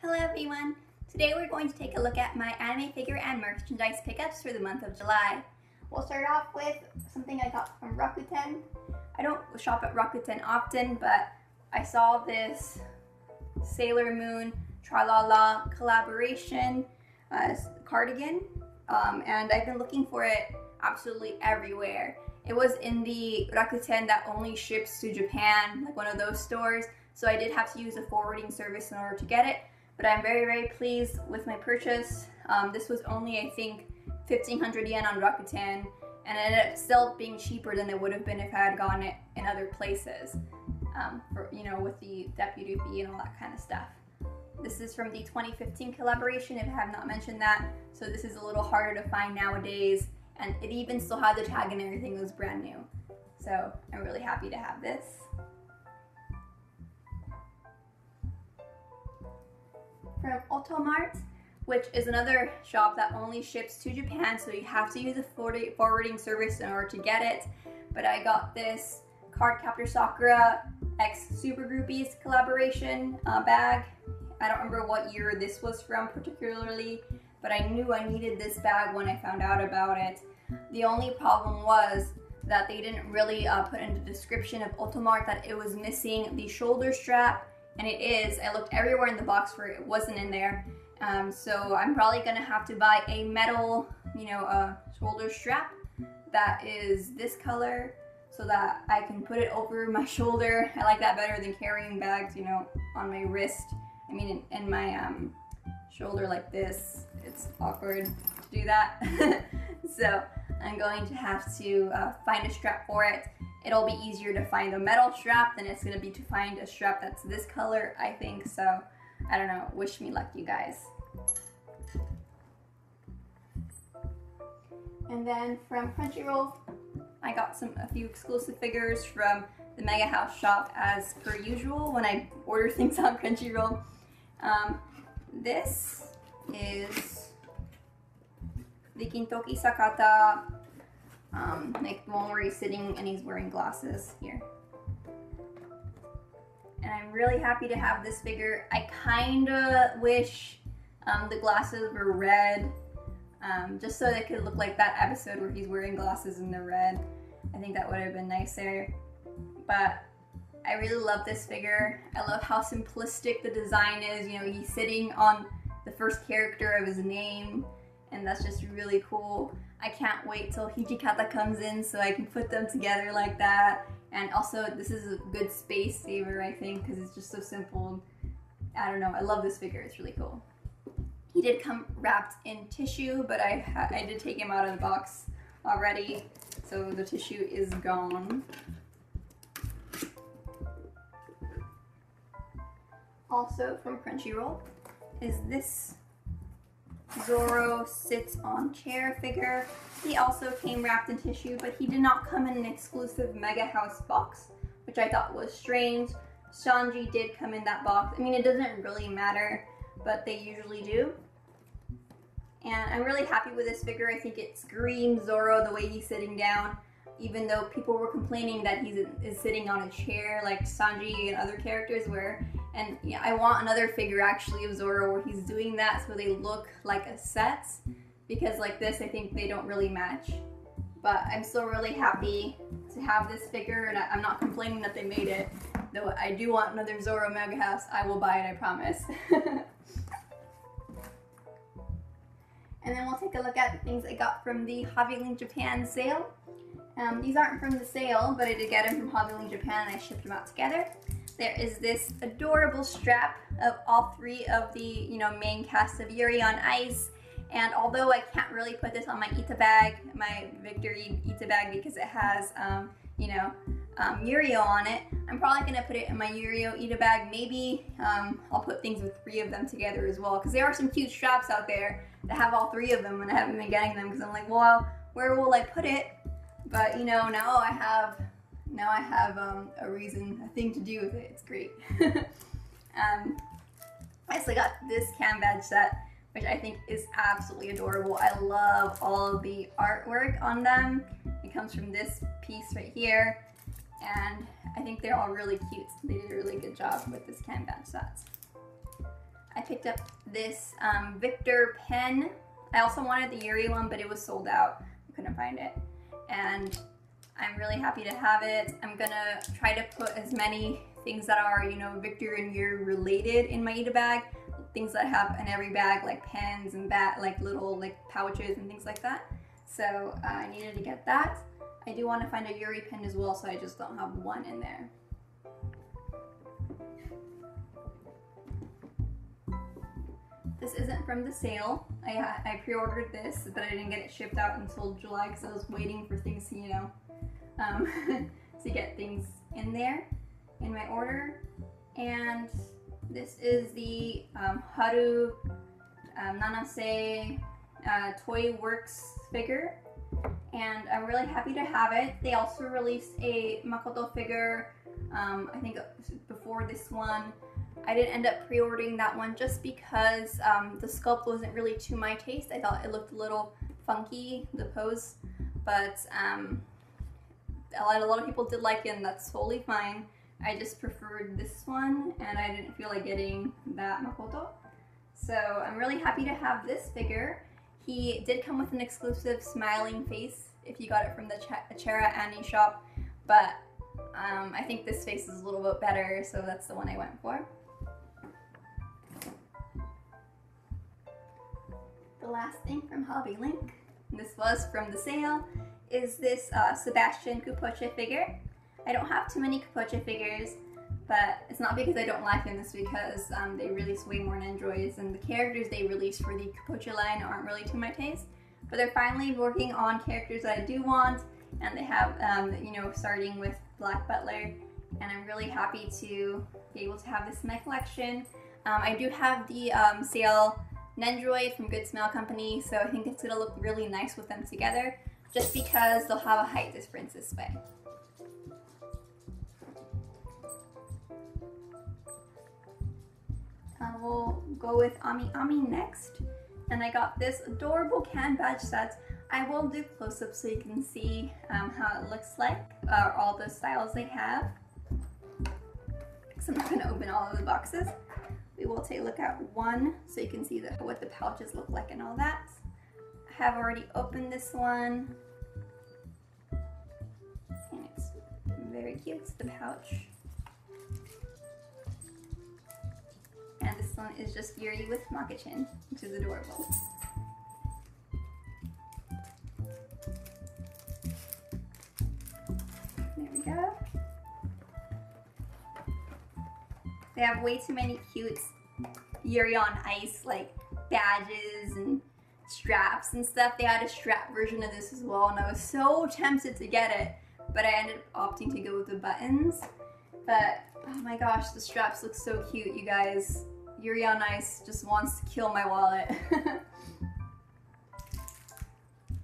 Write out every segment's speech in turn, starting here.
Hello everyone! Today we're going to take a look at my anime figure and merchandise pickups for the month of July. We'll start off with something I got from Rakuten. I don't shop at Rakuten often, but I saw this Sailor Moon Tralala collaboration cardigan, and I've been looking for it absolutely everywhere. It was in the Rakuten that only ships to Japan, like one of those stores, so I did have to use a forwarding service in order to get it. But I'm very, very pleased with my purchase. This was only, I think, 1,500 yen on Rakuten, and it ended up still being cheaper than it would have been if I had gotten it in other places, with the deputy fee and all that kind of stuff. This is from the 2015 collaboration, if I have not mentioned that, so this is a little harder to find nowadays, and it even still had the tag and everything. It was brand new. So I'm really happy to have this. From Automart, which is another shop that only ships to Japan, so you have to use a forwarding service in order to get it. But I got this Cardcaptor Sakura X Super Groupies collaboration bag. I don't remember what year this was from particularly, but I knew I needed this bag when I found out about it. The only problem was that they didn't really put in the description of Automart that it was missing the shoulder strap. And it is. I looked everywhere in the box for it. It wasn't in there. So I'm probably gonna have to buy a metal, shoulder strap that is this color so that I can put it over my shoulder. I like that better than carrying bags, on my wrist. I mean, in my shoulder like this. It's awkward to do that. So I'm going to have to find a strap for it. It'll be easier to find a metal strap than it's going to be to find a strap that's this color, I think. So, I don't know. Wish me luck, you guys. And then from Crunchyroll, I got a few exclusive figures from the Mega House shop as per usual when I order things on Crunchyroll. This is the Gintoki Sakata. Like the one where he's sitting and he's wearing glasses here. And I'm really happy to have this figure. I kinda wish the glasses were red, just so they could look like that episode where he's wearing glasses and they're red. I think that would have been nicer. But I really love this figure. I love how simplistic the design is. He's sitting on the first character of his name, and that's just really cool. I can't wait till Hijikata comes in so I can put them together like that. And also, this is a good space saver, I think, because it's just so simple. I don't know, I love this figure, it's really cool. He did come wrapped in tissue, but I did take him out of the box already, so the tissue is gone. Also from Crunchyroll is this Zoro sits on chair figure. He also came wrapped in tissue, but he did not come in an exclusive Mega House box, which I thought was strange. Shanji did come in that box. I mean, it doesn't really matter, but they usually do. And I'm really happy with this figure. I think it screams Zoro the way he's sitting down, even though people were complaining that he is sitting on a chair like Sanji and other characters were. And yeah, I want another figure actually of Zoro where he's doing that so they look like a set, because like this I think they don't really match. But I'm still really happy to have this figure, and I'm not complaining that they made it, though I do want another Zoro Mega House. I will buy it, I promise. And then we'll take a look at the things I got from the Hobby Japan sale. These aren't from the sale, but I did get them from Hobby Japan and I shipped them out together. There is this adorable strap of all three of the, main cast of Yuri on Ice. And although I can't really put this on my Ita bag, my Victory Ita bag, because it has, Yurio on it, I'm probably going to put it in my Yurio Ita bag. Maybe I'll put things with three of them together as well, because there are some cute straps out there that have all three of them, and I haven't been getting them because I'm like, well, where will I put it? But, now I have a thing to do with it. It's great. I also got this cam badge set, which I think is absolutely adorable. I love all of the artwork on them. It comes from this piece right here, and I think they're all really cute. They did a really good job with this cam badge set. I picked up this Victor pen. I also wanted the Yuri one, but it was sold out. I couldn't find it. And I'm really happy to have it. I'm gonna try to put as many things that are, you know, Victor and Yuri related in my Ita bag. Things that I have in every bag, like pens and like little like pouches and things like that. So I needed to get that. I do want to find a Yuri pen as well, so I just don't have one in there. This isn't from the sale. I pre-ordered this, but I didn't get it shipped out until July because I was waiting for things to, you know, to get things in there in my order. And this is the Haru Nanase Toy Works figure, and I'm really happy to have it. They also released a Makoto figure, I think before this one. I didn't end up pre-ordering that one just because the sculpt wasn't really to my taste. I thought it looked a little funky, the pose, but a lot of people did like it, and that's totally fine. I just preferred this one, and I didn't feel like getting that Makoto. So I'm really happy to have this figure. He did come with an exclusive smiling face if you got it from the Chera Annie shop, but I think this face is a little bit better, so that's the one I went for. The last thing from Hobby Link, and this was from the sale, is this Sebastian Kupoche figure. I don't have too many Kupoche figures, but it's not because I don't like them, it's because they release way more Nendroids, and the characters they release for the Kupoche line aren't really to my taste. But they're finally working on characters that I do want, and they have, you know, starting with Black Butler, and I'm really happy to be able to have this in my collection. I do have the sale Nendroid from Good Smile Company, so I think it's going to look really nice with them together, just because they'll have a height difference this way. We'll go with AmiAmi next, and I got this adorable can badge set. I will do close-ups so you can see how it looks like, all the styles they have. So I'm not going to open all of the boxes. We will take a look at one so you can see what the pouches look like and all that. I have already opened this one, and it's very cute, the pouch. And this one is just Yuri with Makichin, which is adorable. There we go. They have way too many cute Yuri on Ice, like badges and straps and stuff. They had a strap version of this as well, and I was so tempted to get it, but I ended up opting to go with the buttons. But oh my gosh, the straps look so cute, you guys. Yuri on Ice just wants to kill my wallet.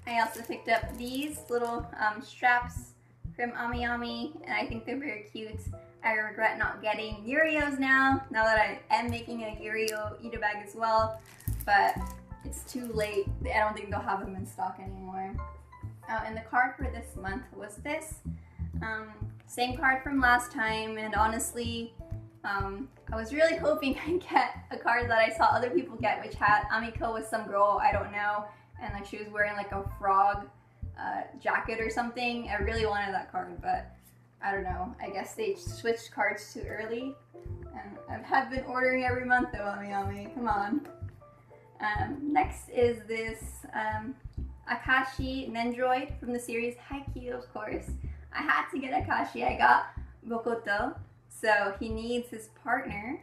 I also picked up these little straps from AmiAmi, and I think they're very cute. I regret not getting Yurios now that I am making a Yurio Ita bag as well, but it's too late. I don't think they'll have them in stock anymore. And the card for this month was this. Same card from last time, and honestly, I was really hoping I'd get a card that I saw other people get, which had Amiko with some girl I don't know, and like she was wearing like a frog jacket or something. I really wanted that card, but I don't know. I guess they switched cards too early, and I have been ordering every month though, AmiAmi. Come on. Next is this Akashi Nendroid from the series Haikyuu, of course. I had to get Akashi. I got Bokoto, so he needs his partner,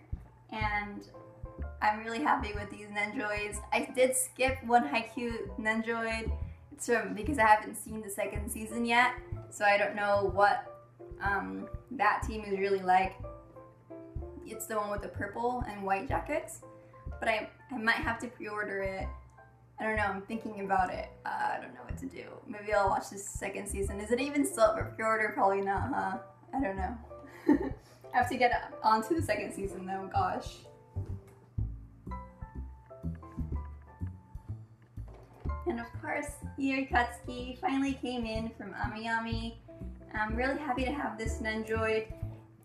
and I'm really happy with these Nendroids. I did skip one Haikyuu Nendroid. It's because I haven't seen the second season yet, so I don't know what that team is really like. It's the one with the purple and white jackets, but I might have to pre-order it. I don't know, I'm thinking about it. I don't know what to do. Maybe I'll watch this second season. Is it even still up for pre-order? Probably not, huh? I don't know. I have to get onto the second season though, gosh. And of course, Irkutsk finally came in from AmiAmi. I'm really happy to have this Nendroid,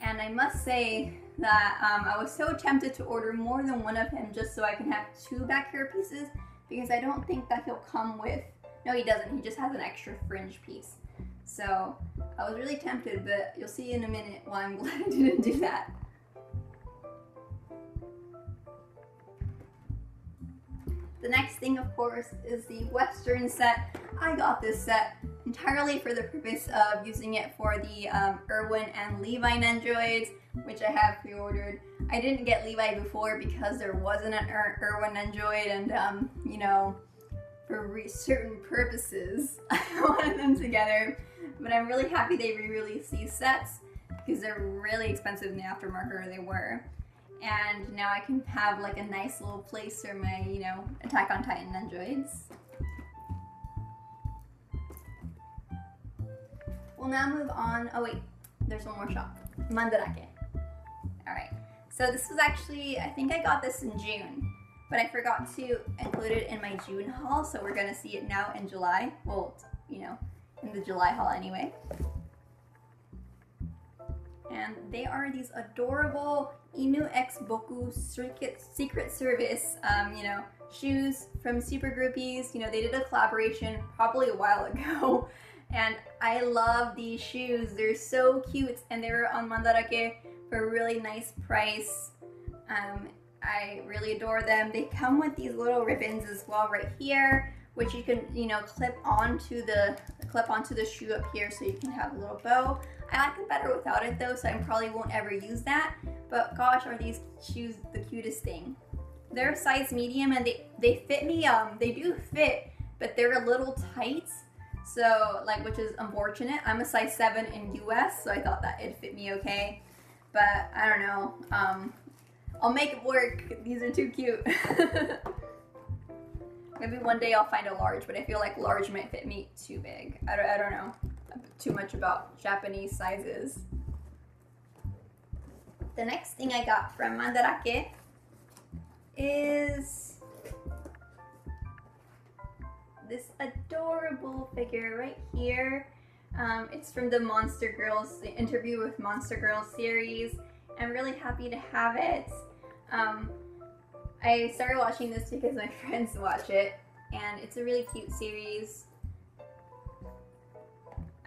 and I must say, that I was so tempted to order more than one of him just so I can have 2 back hair pieces, because I don't think that he'll come with, no he doesn't, he just has an extra fringe piece. So I was really tempted, but you'll see in a minute why I'm glad I didn't do that. The next thing, of course, is the Western set. I got this set entirely for the purpose of using it for the Irwin and Levi Nendroids, which I have pre-ordered. I didn't get Levi before because there wasn't an Irwin Nendroid, and you know, for certain purposes, I wanted them together. But I'm really happy they re-released these sets because they're really expensive in the aftermarket, or they were. And now I can have like a nice little place for my, you know, Attack on Titan Nendroids. We'll now move on. Oh wait, there's one more shop. Mandarake. Alright, so this was actually, I think I got this in June, but I forgot to include it in my June haul, so we're gonna see it now in July. Well, you know, in the July haul anyway. And they are these adorable Inu X Boku Secret Service, you know, shoes from Super Groupies. You know, they did a collaboration probably a while ago. And I love these shoes. They're so cute, and they were on Mandarake for a really nice price. I really adore them. They come with these little ribbons as well right here, which you can, you know, clip onto the shoe up here, so you can have a little bow. I like it better without it though, so I probably won't ever use that. But gosh, are these shoes the cutest thing. They're a size medium, and they fit me. They do fit, but they're a little tight. So, like, which is unfortunate. I'm a size 7 in US, so I thought that it'd fit me okay. But I don't know. I'll make it work. These are too cute. Maybe one day I'll find a large, but I feel like large might fit me too big. I don't know too much about Japanese sizes. The next thing I got from Mandarake is this adorable figure right here. It's from the Monster Girls, the Interview with Monster Girls series. I'm really happy to have it. I started watching this because my friends watch it, and it's a really cute series.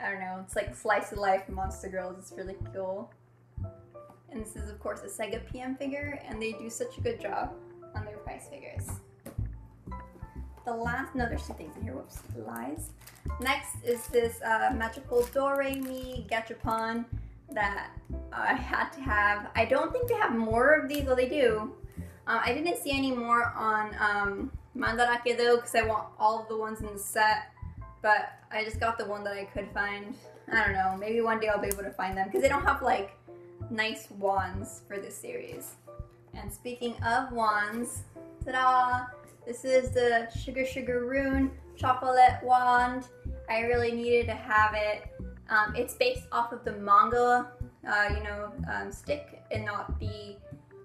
I don't know, it's like slice of life Monster Girls. It's really cool. And this is, of course, a Sega PM figure, and they do such a good job on their price figures. The last, no, there's 2 things in here, whoops, lies. Next is this magical Do-Re-Mi Gachapon that I had to have. I don't think they have more of these, though they do. I didn't see any more on Mandarake though, because I want all of the ones in the set, but I just got the one that I could find. I don't know, maybe one day I'll be able to find them, because they don't have like nice wands for this series. And speaking of wands, ta-da! This is the Sugar Rune chocolate wand. I really needed to have it. It's based off of the manga, stick, and not the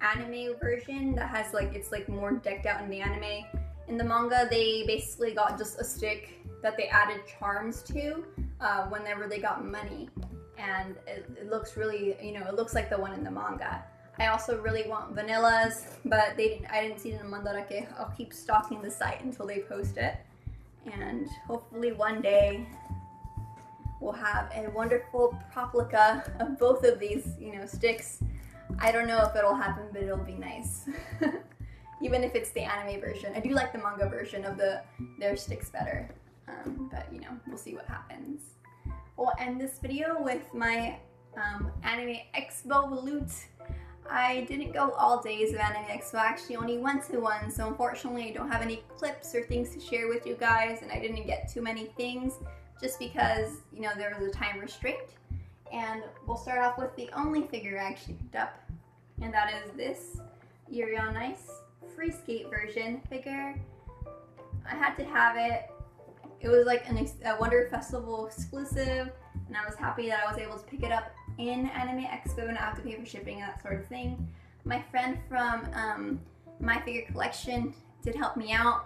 anime version that has like, it's like more decked out in the anime. In the manga, they basically got just a stick that they added charms to whenever they got money. And it looks really, you know, it looks like the one in the manga. I also really want vanillas, but I didn't see it in Mandarake. I'll keep stalking the site until they post it. And hopefully one day we'll have a wonderful replica of both of these, you know, sticks. I don't know if it'll happen, but it'll be nice. Even if it's the anime version. I do like the manga version of their sticks better. But, you know, we'll see what happens. We'll end this video with my Anime Expo loot. I didn't go all days of Anime Expo, I actually only went to one, so unfortunately I don't have any clips or things to share with you guys, and I didn't get too many things just because, you know, there was a time restraint. And we'll start off with the only figure I actually picked up, and that is this Yuri on Ice free skate version figure. I had to have it. It was like a Wonder Festival exclusive, and I was happy that I was able to pick it up in Anime Expo and not have to pay for shipping and that sort of thing. My friend from My Figure Collection did help me out.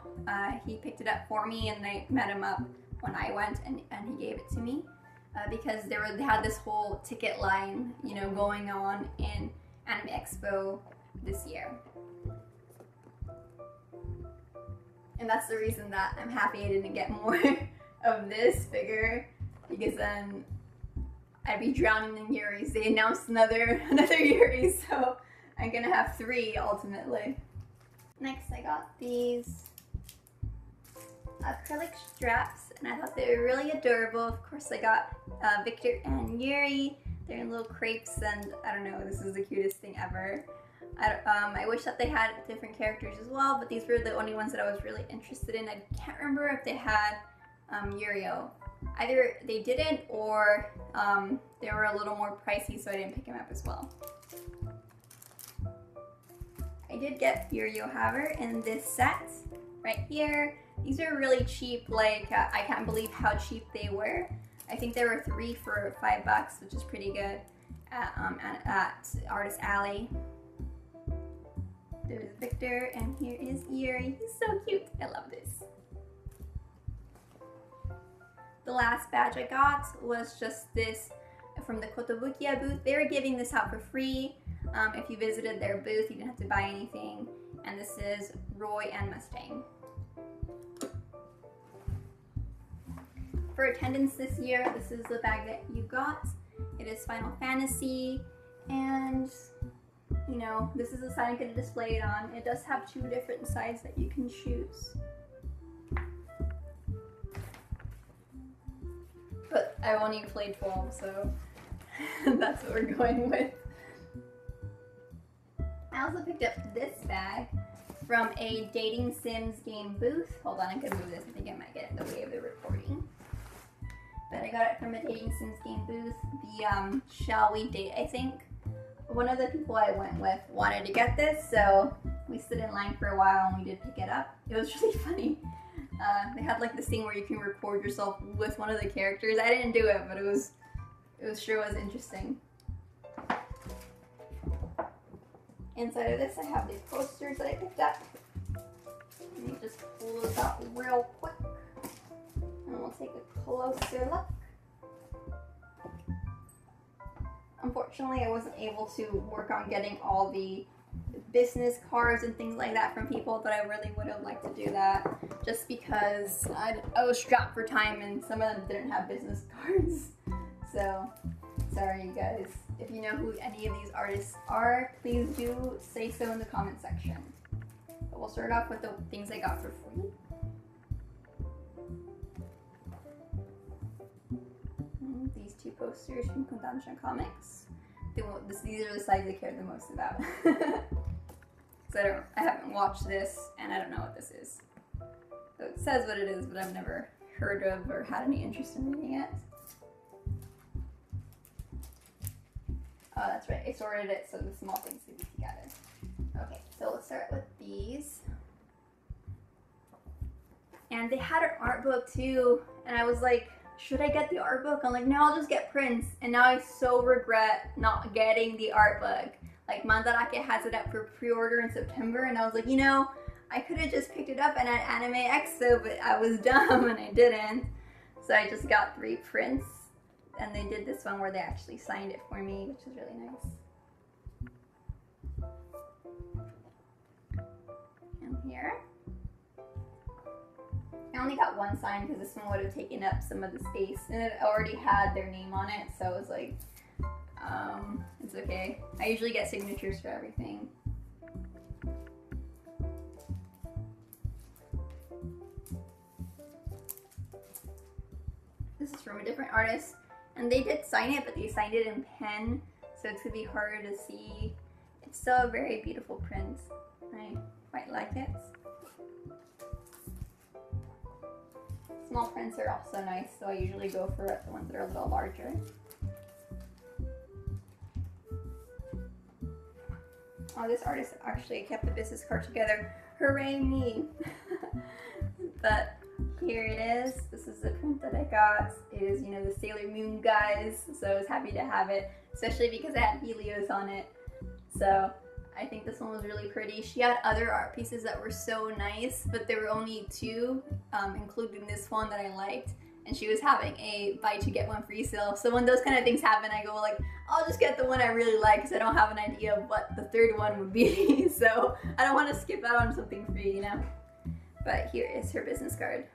He picked it up for me, and I met him up when I went, and he gave it to me because they had this whole ticket line, you know, going on in Anime Expo this year. And that's the reason that I'm happy I didn't get more of this figure, because then I'd be drowning in Yuris. They announced another Yuri, so I'm gonna have 3 ultimately. Next I got these acrylic straps, and I thought they were really adorable. Of course I got Victor and Yuri. They're in little crepes, and I don't know, this is the cutest thing ever. I wish that they had different characters as well, but these were the only ones that I was really interested in. I can't remember if they had Yurio. Either they didn't, or they were a little more pricey, so I didn't pick him up as well. I did get Yurio, however, in this set right here. These are really cheap, like I can't believe how cheap they were. I think there were 3 for $5, which is pretty good at Artist Alley. There's Victor, and here is Yuri. He's so cute. I love this. The last badge I got was just this from the Kotobukiya booth. They were giving this out for free. If you visited their booth, you didn't have to buy anything. And this is Roy and Mustang. For attendance this year, this is the bag that you got. It is Final Fantasy, and you know, this is the side I'm going to display it on. It does have 2 different sides that you can choose. But I've only played 12, so that's what we're going with. I also picked up this bag from a Dating Sims game booth. Hold on, I can move this. I think I might get in the way of the recording. But I got it from a Dating Sims game booth. The Shall We Date, I think. One of the people I went with wanted to get this, so we stood in line for a while and we did pick it up. It was really funny. They had like this thing where you can record yourself with one of the characters. I didn't do it, but it sure was interesting. Inside of this, I have the posters that I picked up. Let me just pull this out real quick, and we'll take a closer look. Unfortunately, I wasn't able to work on getting all the business cards and things like that from people, but I really would have liked to do that, just because I was strapped for time and some of them didn't have business cards. So, sorry you guys. If you know who any of these artists are, please do say so in the comment section. But we'll start off with the things I got for free. These 2 posters from Kodansha Comics. These are the sides I care the most about. Because I haven't watched this, and I don't know what this is. So it says what it is, but I've never heard of or had any interest in reading it. Oh, that's right. I sorted it so the small things can be together. Okay, so let's start with these. And they had an art book too, and I was like, should I get the art book? I'm like, no, I'll just get prints. And now I so regret not getting the art book. Like, Mandarake has it up for pre-order in September, and I was like, you know, I could have just picked it up at an Anime Expo, but I was dumb and I didn't. So I just got 3 prints, and they did this one where they actually signed it for me, which is really nice. And here. I only got 1 signed because this one would have taken up some of the space, and it already had their name on it, so I was like, it's okay. I usually get signatures for everything. This is from a different artist, and they did sign it, but they signed it in pen, so it's gonna be harder to see. It's still a very beautiful print. I quite like it. Small prints are also nice, so I usually go for the ones that are a little larger. Oh, this artist actually kept the business card together. Hooray me! But here it is. This is the print that I got. It is, you know, the Sailor Moon guys, so I was happy to have it, especially because it had Helios on it. So I think this one was really pretty. She had other art pieces that were so nice, but there were only 2, including this one that I liked. and she was having a buy two get one free sale. So when those kind of things happen, I go like, I'll just get the one I really like because I don't have an idea of what the third one would be. So I don't want to skip out on something free, you know? But here is her business card.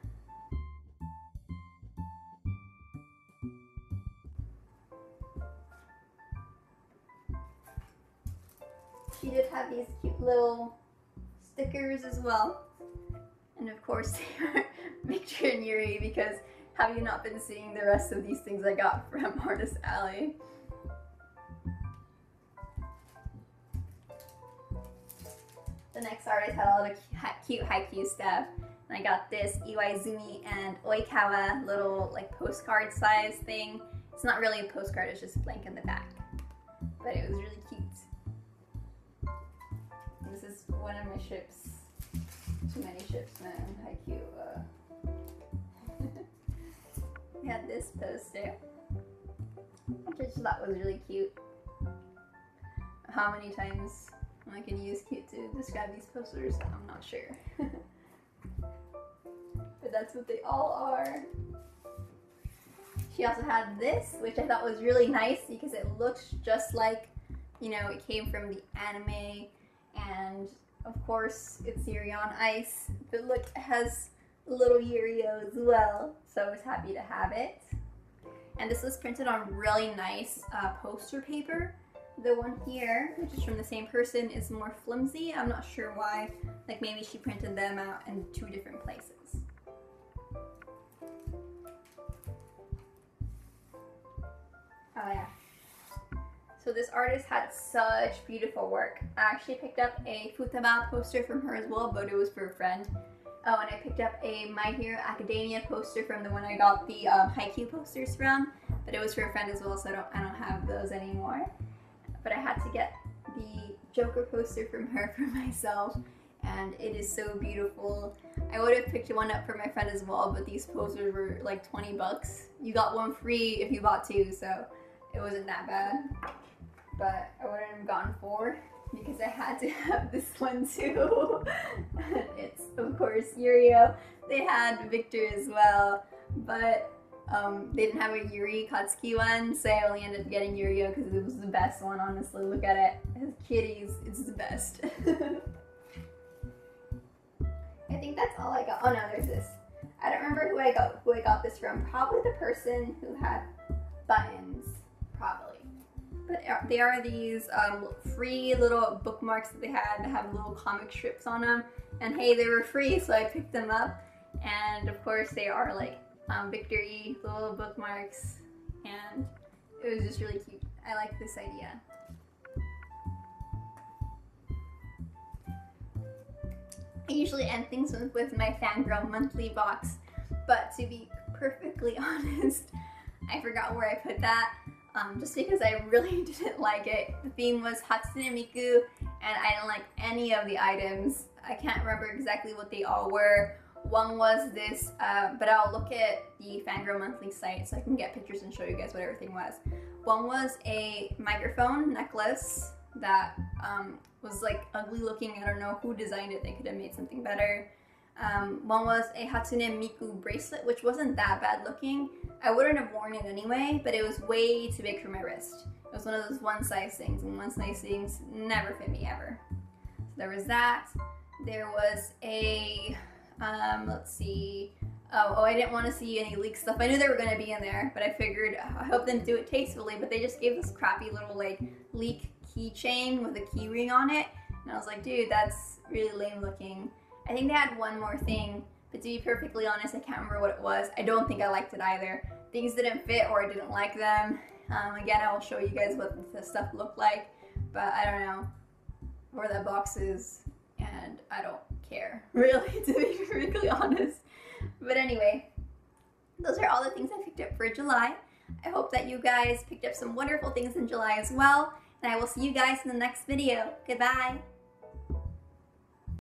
She did have these cute little stickers as well. And of course they are Victor and Yuri, because have you not been seeing the rest of these things I got from Artist Alley? The next artist had a lot of cute haiku stuff. And I got this Iwaizumi and Oikawa little like postcard size thing. It's not really a postcard, it's just blank in the back. But it was really cute. And this is one of my ships. Too many ships, man. Haiku. We had this poster, which I just thought was really cute. How many times I can use cute to describe these posters, I'm not sure. But that's what they all are. She also had this, which I thought was really nice because it looks just like, you know, it came from the anime, and of course it's Yuri on Ice, but look, it has a little Yurio as well, so I was happy to have it. And this was printed on really nice poster paper. The one here, which is from the same person, is more flimsy. I'm not sure why. Like maybe she printed them out in two different places. Oh yeah. So this artist had such beautiful work. I actually picked up a Futaba poster from her as well, but it was for a friend. Oh, and I picked up a My Hero Academia poster from the one I got the haiku posters from, but it was for a friend as well, so I don't have those anymore. But I had to get the Joker poster from her for myself, and it is so beautiful. I would have picked one up for my friend as well, but these posters were like 20 bucks. You got one free if you bought two, so it wasn't that bad. But I wouldn't have gone 4 because I had to have this one too. It's of course Yurio. They had Victor as well, but they didn't have a Yuri Katsuki one, so I only ended up getting Yurio because it was the best one, honestly. Look at it. His kitties, it's the best. I think that's all I got. Oh no, there's this. I don't remember who I got this from. Probably the person who had buttons, probably. But they are these free little bookmarks that they had that have little comic strips on them. And hey, they were free, so I picked them up. And of course they are like Victory little bookmarks, and it was just really cute. I like this idea. I usually end things with my Fangirl Monthly Box, but to be perfectly honest, I forgot where I put that, just because I really didn't like it. The theme was Hatsune Miku, and I didn't like any of the items. I can't remember exactly what they all were. One was this, but I'll look at the Fangirl Monthly site so I can get pictures and show you guys what everything was. One was a microphone necklace that was like ugly looking. I don't know who designed it. They could have made something better. One was a Hatsune Miku bracelet, which wasn't that bad looking. I wouldn't have worn it anyway, but it was way too big for my wrist. It was one of those one size things, and one size things never fit me ever. So there was that. There was a let's see. Oh, I didn't want to see any leak stuff. I knew they were going to be in there, but I figured I hope them do it tastefully, but they just gave this crappy little like leak keychain with a key ring on it, and I was like, dude, that's really lame looking. I think they had one more thing, but to be perfectly honest, I can't remember what it was. I don't think I liked it either. Things didn't fit or I didn't like them. Again, I will show you guys what the stuff looked like, but I don't know where that box is, and I don't care, really, to be perfectly honest. But anyway, those are all the things I picked up for July. I hope that you guys picked up some wonderful things in July as well, and I will see you guys in the next video. Goodbye!